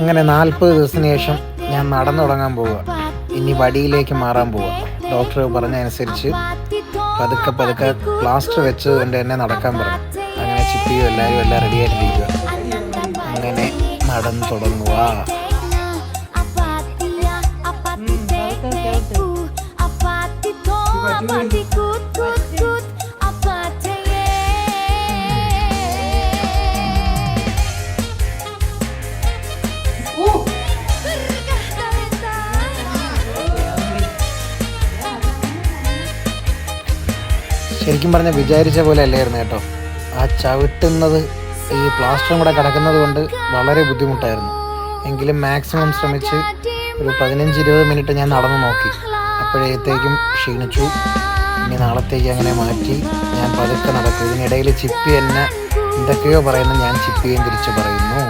അങ്ങനെ 40 ദിവസത്തിന് ശേഷം ഞാൻ നടന്നു തുടങ്ങാൻ പോവുക. ഇനി വടിയിലേക്ക് മാറാൻ പോവുക. ഡോക്ടർ പറഞ്ഞതനുസരിച്ച് പതുക്കെ പതുക്കെ പ്ലാസ്റ്റർ വെച്ച് കൊണ്ട് തന്നെ നടക്കാൻ പറഞ്ഞു. അങ്ങനെ ചിപ്പിയും എല്ലാം റെഡി ആയിട്ടിരിക്കുക. അങ്ങനെ നടന്നു തുടങ്ങുക. ശരിക്കും പറഞ്ഞാൽ വിചാരിച്ച പോലെ അല്ലായിരുന്നു കേട്ടോ. ആ ചവിട്ടുന്നത് ഈ പ്ലാസ്റ്ററും കൂടെ കിടക്കുന്നത് കൊണ്ട് വളരെ ബുദ്ധിമുട്ടായിരുന്നു. എങ്കിലും മാക്സിമം ശ്രമിച്ച് ഒരു 15-20 മിനിറ്റ് ഞാൻ നടന്നു നോക്കി. അപ്പോഴത്തേക്കും ക്ഷീണിച്ചു. ഇനി നാളത്തേക്ക് അങ്ങനെ മാറ്റി ഞാൻ പതുക്കെ നടക്കും. ഇതിനിടയിൽ ചിപ്പി എന്നെ എന്തൊക്കെയോ പറയുന്നു, ഞാൻ ചിപ്പിയും തിരിച്ചു പറയുന്നു.